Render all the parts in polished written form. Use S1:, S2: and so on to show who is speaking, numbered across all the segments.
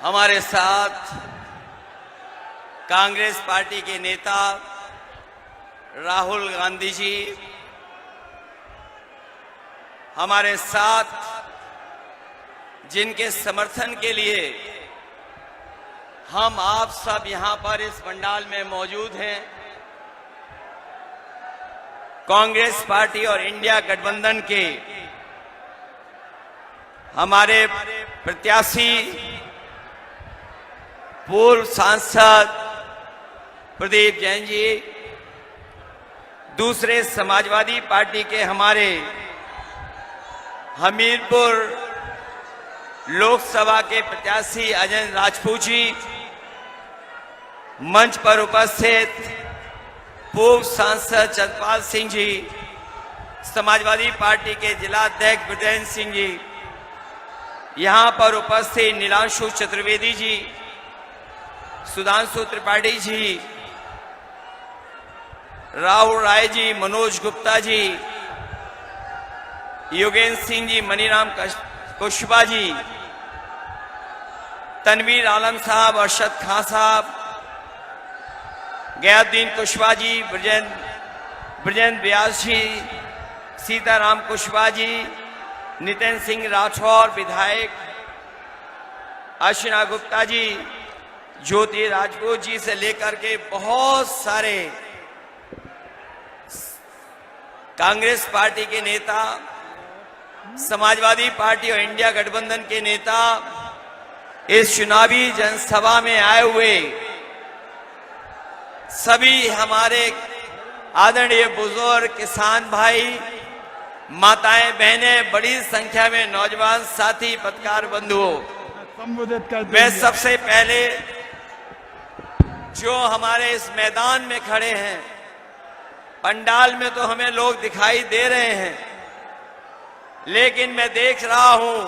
S1: हमारे साथ कांग्रेस पार्टी के नेता राहुल गांधी जी, हमारे साथ जिनके समर्थन के लिए हम आप सब यहां पर इस पंडाल में मौजूद हैं, कांग्रेस पार्टी और इंडिया गठबंधन के हमारे प्रत्याशी पूर्व सांसद प्रदीप जैन जी, दूसरे समाजवादी पार्टी के हमारे हमीरपुर लोकसभा के प्रत्याशी अजय राजपूत जी, मंच पर उपस्थित पूर्व सांसद चंद्रपाल सिंह जी, समाजवादी पार्टी के जिला अध्यक्ष ब्रजेंद्र सिंह जी, यहां पर उपस्थित नीलांशु चतुर्वेदी जी, सुधांशु त्रिपाठी जी, राहुल राय जी, मनोज गुप्ता जी, योगेंद्र सिंह जी, मनीराम कुशवाहा जी, तनवीर आलम साहब, अरशद खान साहब, गयाउद्दीन कुशवाहा जी, ब्रजेंद्र व्यास जी, सीताराम कुशवाहा जी, नितिन सिंह राठौर विधायक, अर्चना गुप्ता जी, ज्योति राजपूत जी से लेकर के बहुत सारे कांग्रेस पार्टी के नेता, समाजवादी पार्टी और इंडिया गठबंधन के नेता इस चुनावी जनसभा में आए हुए सभी हमारे आदरणीय बुजुर्ग, किसान भाई, माताएं, बहनें, बड़ी संख्या में नौजवान साथी, पत्रकार बंधुओं,
S2: संबोधित कर
S1: मैं सबसे पहले जो हमारे इस मैदान में खड़े हैं, पंडाल में तो हमें लोग दिखाई दे रहे हैं, लेकिन मैं देख रहा हूं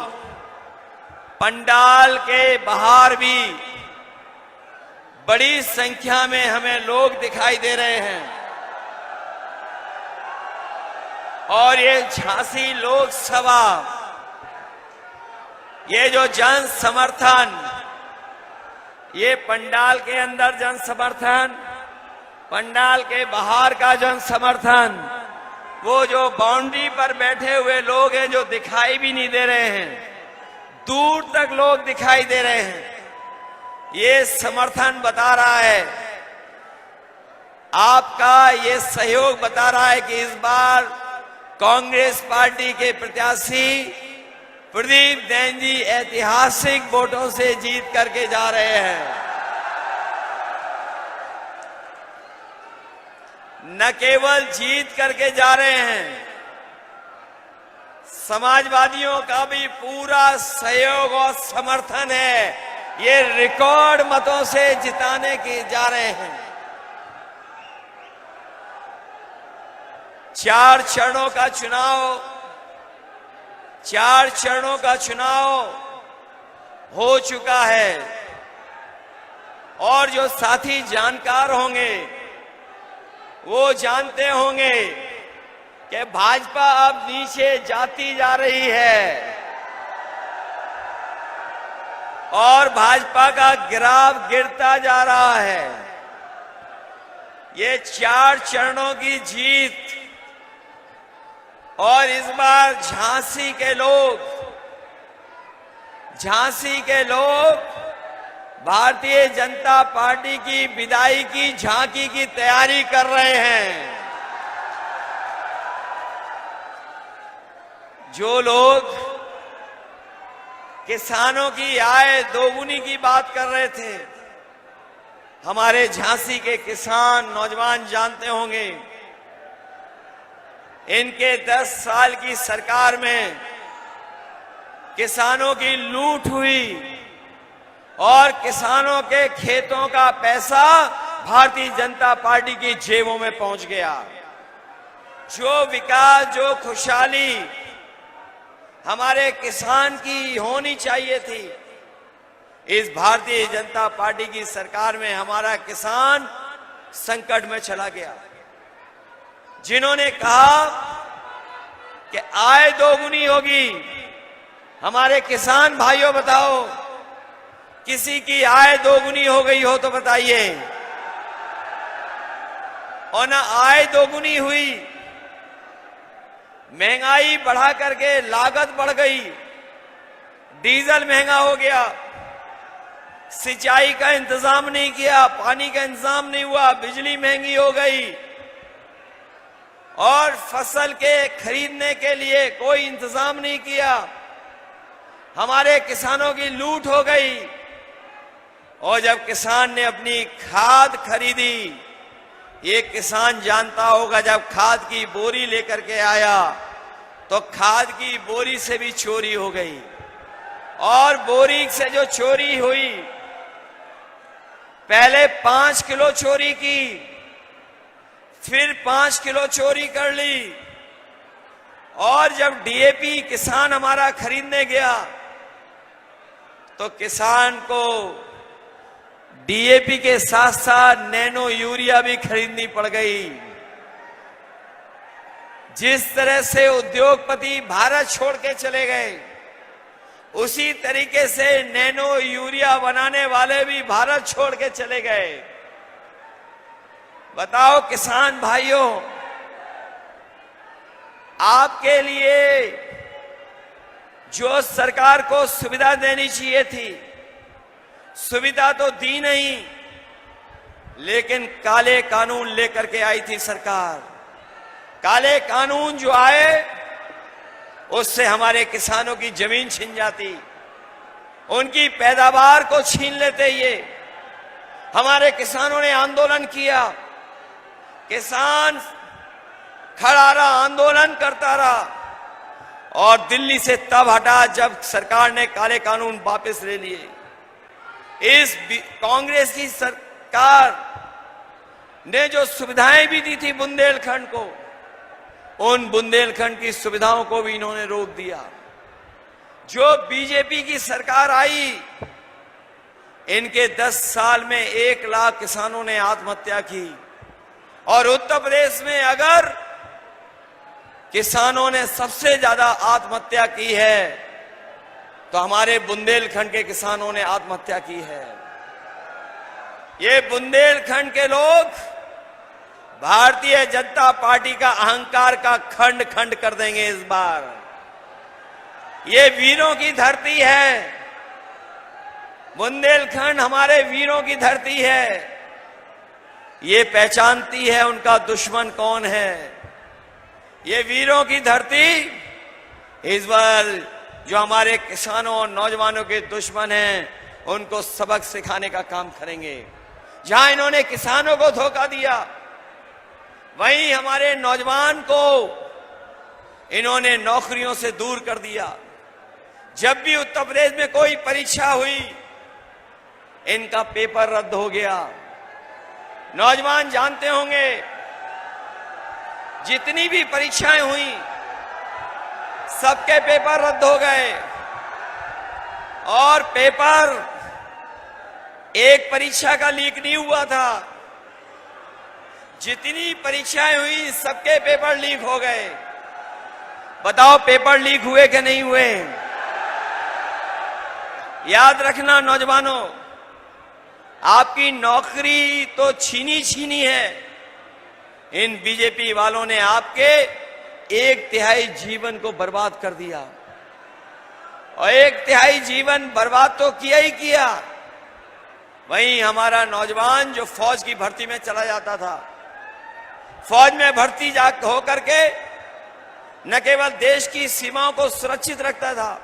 S1: पंडाल के बाहर भी बड़ी संख्या में हमें लोग दिखाई दे रहे हैं। और ये झांसी लोकसभा, ये जो जन समर्थन, ये पंडाल के अंदर जन समर्थन, पंडाल के बाहर का जन समर्थन, वो जो बाउंड्री पर बैठे हुए लोग हैं जो दिखाई भी नहीं दे रहे हैं, दूर तक लोग दिखाई दे रहे हैं, ये समर्थन बता रहा है, आपका ये सहयोग बता रहा है कि इस बार कांग्रेस पार्टी के प्रत्याशी प्रदीप जैन जी ऐतिहासिक वोटों से जीत करके जा रहे हैं। न केवल जीत करके जा रहे हैं, समाजवादियों का भी पूरा सहयोग और समर्थन है, ये रिकॉर्ड मतों से जिताने के जा रहे हैं। 4 चरणों का चुनाव हो चुका है और जो साथी जानकार होंगे वो जानते होंगे कि भाजपा अब नीचे जाती जा रही है और भाजपा का ग्राफ गिरता जा रहा है। ये 4 चरणों की जीत और इस बार झांसी के लोग भारतीय जनता पार्टी की विदाई की झांकी की तैयारी कर रहे हैं। जो लोग किसानों की आय दोगुनी की बात कर रहे थे, हमारे झांसी के किसान नौजवान जानते होंगे, इनके 10 साल की सरकार में किसानों की लूट हुई और किसानों के खेतों का पैसा भारतीय जनता पार्टी की जेबों में पहुंच गया। जो विकास, जो खुशहाली हमारे किसान की होनी चाहिए थी, इस भारतीय जनता पार्टी की सरकार में हमारा किसान संकट में चला गया। जिन्होंने कहा कि आय दोगुनी होगी, हमारे किसान भाइयों बताओ, किसी की आय दोगुनी हो गई हो तो बताइए, और ना आय दोगुनी हुई, महंगाई बढ़ा करके लागत बढ़ गई, डीजल महंगा हो गया, सिंचाई का इंतजाम नहीं किया, पानी का इंतजाम नहीं हुआ, बिजली महंगी हो गई, और फसल के खरीदने के लिए कोई इंतजाम नहीं किया, हमारे किसानों की लूट हो गई। और जब किसान ने अपनी खाद खरीदी, ये किसान जानता होगा, जब खाद की बोरी लेकर के आया तो खाद की बोरी से भी चोरी हो गई, और बोरी से जो चोरी हुई, पहले 5 किलो चोरी की, फिर 5 किलो चोरी कर ली, और जब डीएपी किसान हमारा खरीदने गया तो किसान को डीएपी के साथ साथ नैनो यूरिया भी खरीदनी पड़ गई। जिस तरह से उद्योगपति भारत छोड़ के चले गए, उसी तरीके से नैनो यूरिया बनाने वाले भी भारत छोड़ के चले गए। बताओ किसान भाइयों, आपके लिए जो सरकार को सुविधा देनी चाहिए थी, सुविधा तो दी नहीं, लेकिन काले कानून लेकर के आई थी सरकार। काले कानून जो आए, उससे हमारे किसानों की जमीन छिन जाती, उनकी पैदावार को छीन लेते। ये हमारे किसानों ने आंदोलन किया, किसान खड़ा रहा, आंदोलन करता रहा, और दिल्ली से तब हटा जब सरकार ने काले कानून वापस ले लिए। इस कांग्रेस की सरकार ने जो सुविधाएं भी दी थी बुंदेलखंड को, उन बुंदेलखंड की सुविधाओं को भी इन्होंने रोक दिया। जो बीजेपी की सरकार आई, इनके 10 साल में 1 लाख किसानों ने आत्महत्या की, और उत्तर प्रदेश में अगर किसानों ने सबसे ज्यादा आत्महत्या की है तो हमारे बुंदेलखंड के किसानों ने आत्महत्या की है। ये बुंदेलखंड के लोग भारतीय जनता पार्टी का अहंकार का खंड खंड कर देंगे इस बार। ये वीरों की धरती है, बुंदेलखंड हमारे वीरों की धरती है। ये पहचानती है उनका दुश्मन कौन है। ये वीरों की धरती इस बार जो हमारे किसानों और नौजवानों के दुश्मन हैं, उनको सबक सिखाने का काम करेंगे। जहां इन्होंने किसानों को धोखा दिया, वहीं हमारे नौजवान को इन्होंने नौकरियों से दूर कर दिया। जब भी उत्तर प्रदेश में कोई परीक्षा हुई, इनका पेपर रद्द हो गया। नौजवान जानते होंगे, जितनी भी परीक्षाएं हुई, सबके पेपर रद्द हो गए, और पेपर एक परीक्षा का लीक नहीं हुआ था। जितनी परीक्षाएं हुई, सबके पेपर लीक हो गए। बताओ पेपर लीक हुए कि नहीं हुए? याद रखना नौजवानों, आपकी नौकरी तो छीनी छीनी है। इन बीजेपी वालों ने आपके 1/3 जीवन को बर्बाद कर दिया, और 1/3 जीवन बर्बाद तो किया ही किया। वहीं हमारा नौजवान जो फौज की भर्ती में चला जाता था, फौज में भर्ती होकर के न केवल देश की सीमाओं को सुरक्षित रखता था,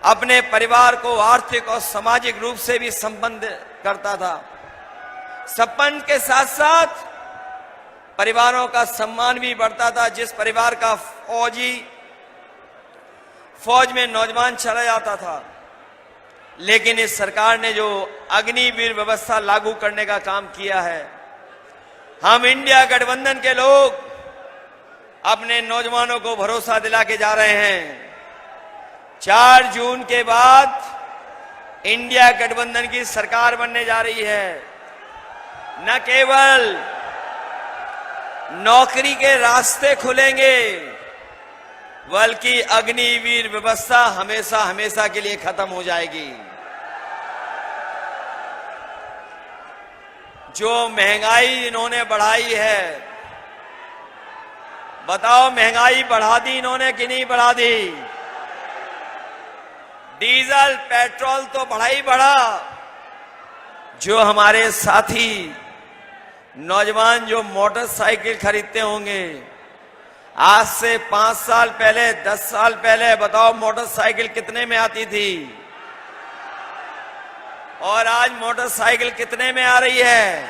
S1: अपने परिवार को आर्थिक और सामाजिक रूप से भी संबंध करता था। संपन्न के साथ साथ परिवारों का सम्मान भी बढ़ता था। जिस परिवार का फौज में नौजवान चला जाता था, लेकिन इस सरकार ने जो अग्निवीर व्यवस्था लागू करने का काम किया है, हम इंडिया गठबंधन के लोग अपने नौजवानों को भरोसा दिला के जा रहे हैं। 4 जून के बाद इंडिया गठबंधन की सरकार बनने जा रही है। न केवल नौकरी के रास्ते खुलेंगे, बल्कि अग्निवीर व्यवस्था हमेशा हमेशा के लिए खत्म हो जाएगी। जो महंगाई इन्होंने बढ़ाई है, बताओ महंगाई बढ़ा दी इन्होंने कि नहीं बढ़ा दी? डीजल पेट्रोल तो बढ़ा ही बढ़ा। जो हमारे साथी नौजवान जो मोटरसाइकिल खरीदते होंगे, आज से 5 साल पहले 10 साल पहले बताओ मोटरसाइकिल कितने में आती थी और आज मोटरसाइकिल कितने में आ रही है?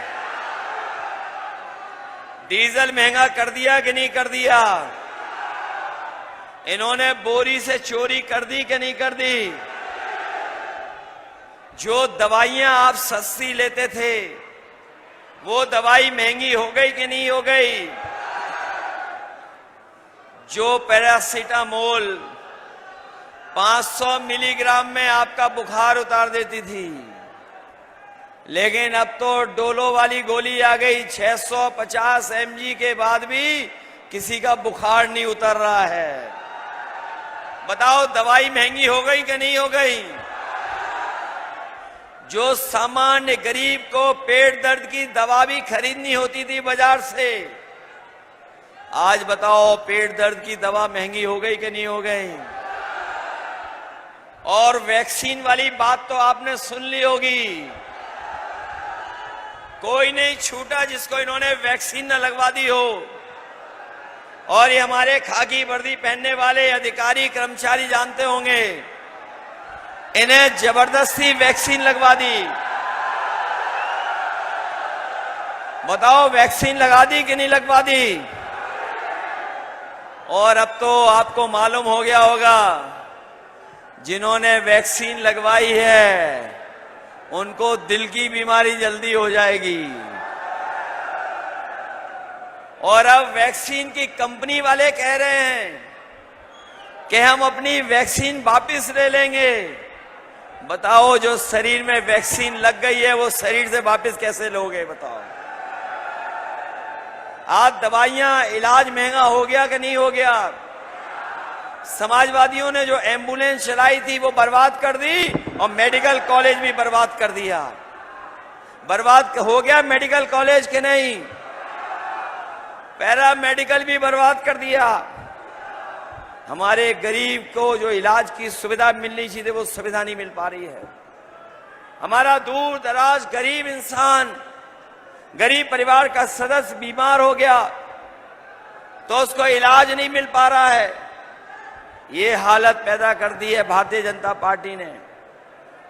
S1: डीजल महंगा कर दिया कि नहीं कर दिया? इन्होंने बोरी से चोरी कर दी कि नहीं कर दी? जो दवाइयां आप सस्ती लेते थे वो दवाई महंगी हो गई कि नहीं हो गई? जो पैरासीटामोल 500 मिलीग्राम में आपका बुखार उतार देती थी, लेकिन अब तो डोलो वाली गोली आ गई। 650 mg के बाद भी किसी का बुखार नहीं उतर रहा है। बताओ दवाई महंगी हो गई कि नहीं हो गई? जो सामान्य गरीब को पेट दर्द की दवा भी खरीदनी होती थी बाजार से, आज बताओ पेट दर्द की दवा महंगी हो गई कि नहीं हो गई? और वैक्सीन वाली बात तो आपने सुन ली होगी। कोई नहीं छूटा जिसको इन्होंने वैक्सीन न लगवा दी हो। और ये हमारे खाकी वर्दी पहनने वाले अधिकारी कर्मचारी जानते होंगे, इन्हें जबरदस्ती वैक्सीन लगवा दी। बताओ वैक्सीन लगा दी कि नहीं लगवा दी? और अब तो आपको मालूम हो गया होगा, जिन्होंने वैक्सीन लगवाई है उनको दिल की बीमारी जल्दी हो जाएगी। और अब वैक्सीन की कंपनी वाले कह रहे हैं कि हम अपनी वैक्सीन वापस ले लेंगे। बताओ जो शरीर में वैक्सीन लग गई है वो शरीर से वापस कैसे लोगे? बताओ। आज दवाइयां, इलाज महंगा हो गया कि नहीं हो गया? समाजवादियों ने जो एम्बुलेंस चलाई थी वो बर्बाद कर दी और मेडिकल कॉलेज भी बर्बाद कर दिया। बर्बाद हो गया मेडिकल कॉलेज के नहीं, पैरा मेडिकल भी बर्बाद कर दिया। हमारे गरीब को जो इलाज की सुविधा मिलनी चाहिए वो सुविधा नहीं मिल पा रही है। हमारा दूर दराज गरीब इंसान, गरीब परिवार का सदस्य बीमार हो गया तो उसको इलाज नहीं मिल पा रहा है। ये हालत पैदा कर दी है भारतीय जनता पार्टी ने।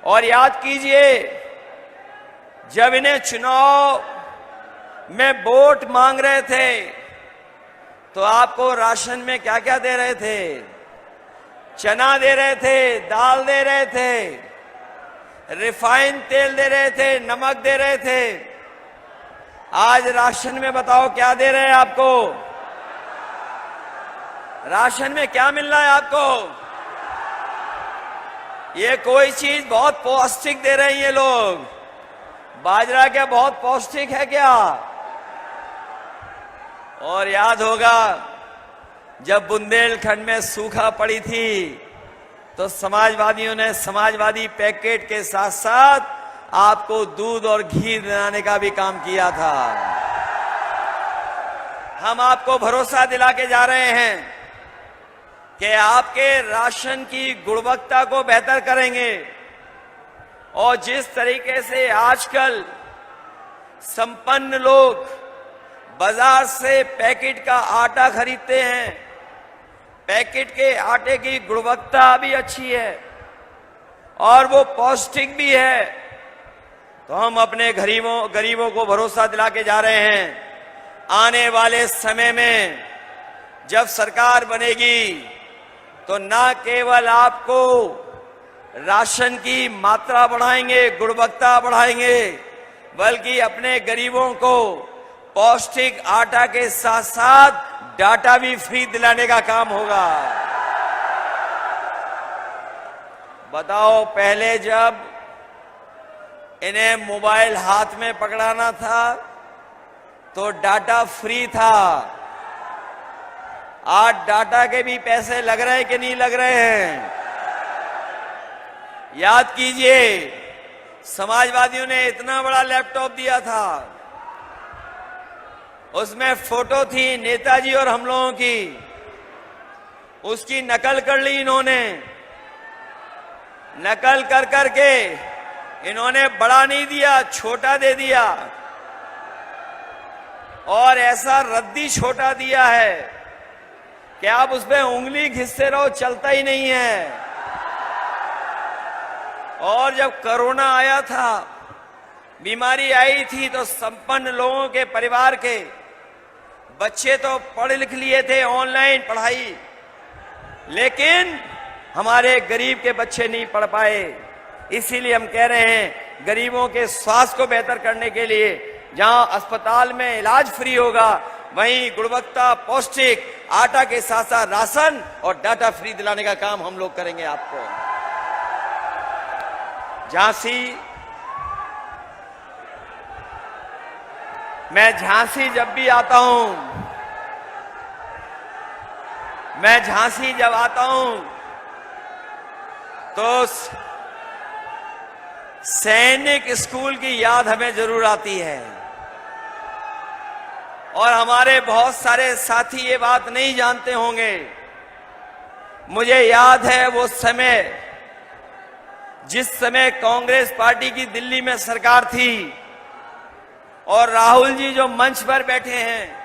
S1: और याद कीजिए, जब इन्हें चुनाव में वोट मांग रहे थे तो आपको राशन में क्या क्या दे रहे थे? चना दे रहे थे, दाल दे रहे थे, रिफाइंड तेल दे रहे थे, नमक दे रहे थे। आज राशन में बताओ क्या दे रहे हैं आपको? राशन में क्या मिल रहा है आपको? ये कोई चीज बहुत पौष्टिक दे रहे हैं ये लोग। बाजरा क्या बहुत पौष्टिक है क्या? और याद होगा जब बुंदेलखंड में सूखा पड़ी थी तो समाजवादियों ने समाजवादी पैकेट के साथ साथ आपको दूध और घी दिलाने का भी काम किया था। हम आपको भरोसा दिला के जा रहे हैं कि आपके राशन की गुणवत्ता को बेहतर करेंगे। और जिस तरीके से आजकल संपन्न लोग बाजार से पैकेट का आटा खरीदते हैं, पैकेट के आटे की गुणवत्ता भी अच्छी है और वो पौष्टिक भी है, तो हम अपने गरीबों को भरोसा दिला के जा रहे हैं। आने वाले समय में जब सरकार बनेगी तो ना केवल आपको राशन की मात्रा बढ़ाएंगे, गुणवत्ता बढ़ाएंगे, बल्कि अपने गरीबों को पौष्टिक आटा के साथ साथ डाटा भी फ्री दिलाने का काम होगा। बताओ पहले जब इन्हें मोबाइल हाथ में पकड़ाना था तो डाटा फ्री था। आज डाटा के भी पैसे लग रहे हैं कि नहीं लग रहे हैं? याद कीजिए, समाजवादियों ने इतना बड़ा लैपटॉप दिया था उसमें फोटो थी नेताजी और हम लोगों की, उसकी नकल कर ली इन्होंने। नकल कर करके इन्होंने बड़ा नहीं दिया, छोटा दे दिया, और ऐसा रद्दी छोटा दिया है कि आप उसमें उंगली घिसते रहो, चलता ही नहीं है। और जब कोरोना आया था, बीमारी आई थी, तो संपन्न लोगों के परिवार के बच्चे तो पढ़ लिख लिए थे, ऑनलाइन पढ़ाई, लेकिन हमारे गरीब के बच्चे नहीं पढ़ पाए। इसीलिए हम कह रहे हैं, गरीबों के स्वास्थ्य को बेहतर करने के लिए जहां अस्पताल में इलाज फ्री होगा, वहीं गुणवत्ता पौष्टिक आटा के साथ साथ राशन और डाटा फ्री दिलाने का काम हम लोग करेंगे आपको। मैं झांसी जब भी आता हूं, मैं झांसी जब आता हूं तो सैनिक स्कूल की याद हमें जरूर आती है। और हमारे बहुत सारे साथी ये बात नहीं जानते होंगे, मुझे याद है वो समय जिस समय कांग्रेस पार्टी की दिल्ली में सरकार थी और राहुल जी जो मंच पर बैठे हैं,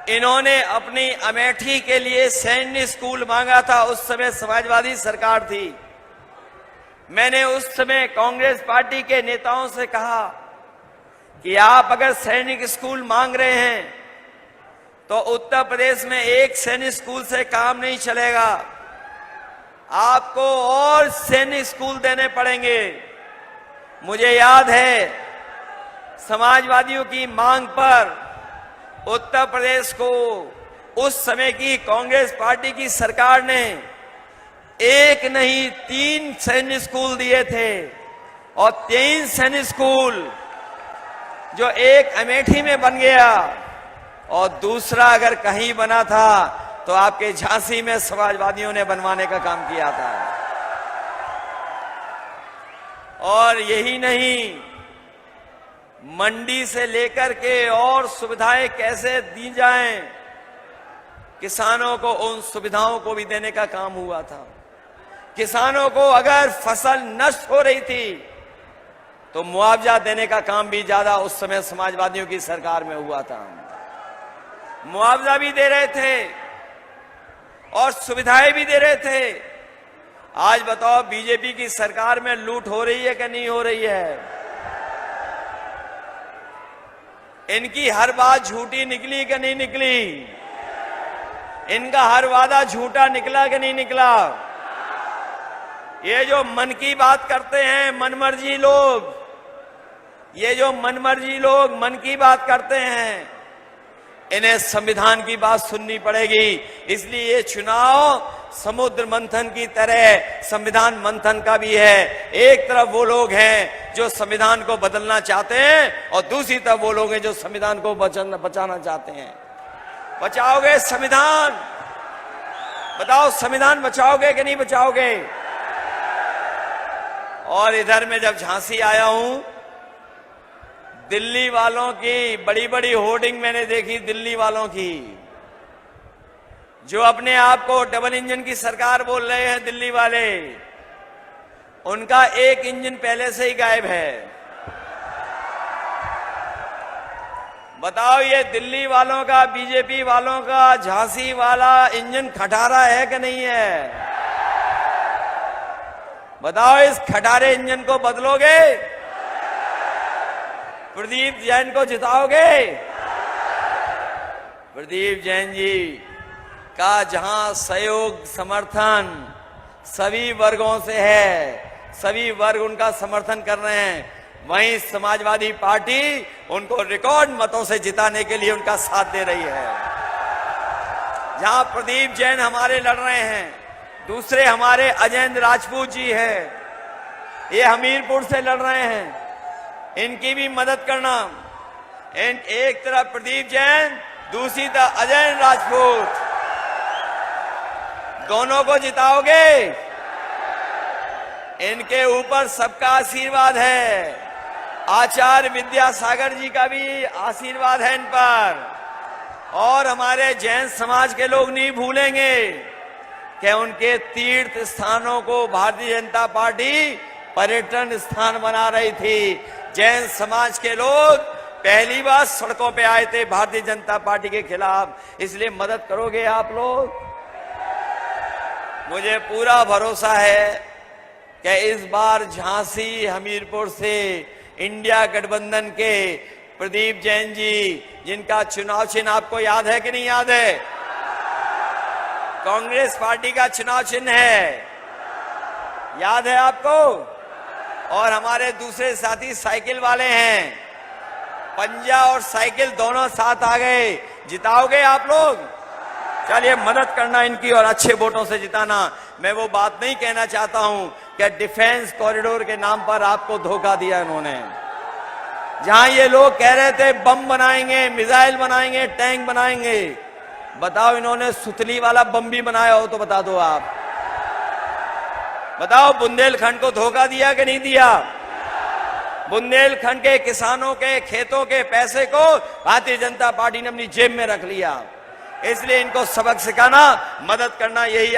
S1: इन्होंने अपनी अमेठी के लिए सैन्य स्कूल मांगा था। उस समय समाजवादी सरकार थी। मैंने उस समय कांग्रेस पार्टी के नेताओं से कहा कि आप अगर सैनिक स्कूल मांग रहे हैं तो उत्तर प्रदेश में एक सैनिक स्कूल से काम नहीं चलेगा, आपको और सैनिक स्कूल देने पड़ेंगे। मुझे याद है समाजवादियों की मांग पर उत्तर प्रदेश को उस समय की कांग्रेस पार्टी की सरकार ने एक नहीं 3 सैनिक स्कूल दिए थे, और 3 सैनिक स्कूल जो एक अमेठी में बन गया और दूसरा अगर कहीं बना था तो आपके झांसी में समाजवादियों ने बनवाने का काम किया था। और यही नहीं, मंडी से लेकर के और सुविधाएं कैसे दी जाएं, किसानों को उन सुविधाओं को भी देने का काम हुआ था। किसानों को अगर फसल नष्ट हो रही थी तो मुआवजा देने का काम भी ज्यादा उस समय समाजवादियों की सरकार में हुआ था। मुआवजा भी दे रहे थे और सुविधाएं भी दे रहे थे। आज बताओ, बीजेपी की सरकार में लूट हो रही है कि नहीं हो रही है? इनकी हर बात झूठी निकली कि नहीं निकली? इनका हर वादा झूठा निकला कि नहीं निकला? ये जो मन की बात करते हैं, मनमर्जी लोग, ये जो मनमर्जी लोग मन की बात करते हैं, इन्हें संविधान की बात सुननी पड़ेगी। इसलिए ये चुनाव समुद्र मंथन की तरह संविधान मंथन का भी है। एक तरफ वो लोग हैं जो संविधान को बदलना चाहते हैं और दूसरी तरफ वो लोग हैं जो संविधान को बचाना चाहते हैं। बचाओगे संविधान? बताओ, संविधान बचाओगे कि नहीं बचाओगे? और इधर में जब झांसी आया हूं, दिल्ली वालों की बड़ी बड़ी होर्डिंग मैंने देखी, दिल्ली वालों की, जो अपने आप को डबल इंजन की सरकार बोल रहे हैं। दिल्ली वाले, उनका एक इंजन पहले से ही गायब है। बताओ, ये दिल्ली वालों का, बीजेपी वालों का झांसी वाला इंजन खटारा है कि नहीं है? बताओ, इस खटारे इंजन को बदलोगे? प्रदीप जैन को जिताओगे? प्रदीप जैन जी का जहां सहयोग समर्थन सभी वर्गों से है, सभी वर्ग उनका समर्थन कर रहे हैं, वहीं समाजवादी पार्टी उनको रिकॉर्ड मतों से जिताने के लिए उनका साथ दे रही है। जहां प्रदीप जैन हमारे लड़ रहे हैं, दूसरे हमारे अजयेंद्र राजपूत जी हैं, ये हमीरपुर से लड़ रहे हैं, इनकी भी मदद करना। एक तरफ प्रदीप जैन, दूसरी तरफ अजयेंद्र राजपूत, दोनों को जिताओगे? इनके ऊपर सबका आशीर्वाद है। आचार्य विद्यासागर जी का भी आशीर्वाद है इन पर। और हमारे जैन समाज के लोग नहीं भूलेंगे कि उनके तीर्थ स्थानों को भारतीय जनता पार्टी पर्यटन स्थान बना रही थी। जैन समाज के लोग पहली बार सड़कों पे आए थे भारतीय जनता पार्टी के खिलाफ। इसलिए मदद करोगे आप लोग? मुझे पूरा भरोसा है कि इस बार झांसी हमीरपुर से इंडिया गठबंधन के प्रदीप जैन जी, जिनका चुनाव चिन्ह आपको याद है कि नहीं याद है? कांग्रेस पार्टी का चुनाव चिन्ह है, याद है आपको? और हमारे दूसरे साथी साइकिल वाले हैं, पंजा और साइकिल दोनों साथ आ गए। जिताओगे आप लोग? चलिए मदद करना इनकी और अच्छे वोटों से जिताना। मैं वो बात नहीं कहना चाहता हूं कि डिफेंस कॉरिडोर के नाम पर आपको धोखा दिया इन्होंने। जहां ये लोग कह रहे थे बम बनाएंगे, मिसाइल बनाएंगे, टैंक बनाएंगे, बताओ इन्होंने सुतली वाला बम भी बनाया हो तो बता दो आप। बताओ बुंदेलखंड को धोखा दिया कि नहीं दिया? बुंदेलखंड के किसानों के खेतों के पैसे को भारतीय जनता पार्टी ने अपनी जेब में रख लिया। इसलिए इनको सबक सिखाना, मदद करना, यही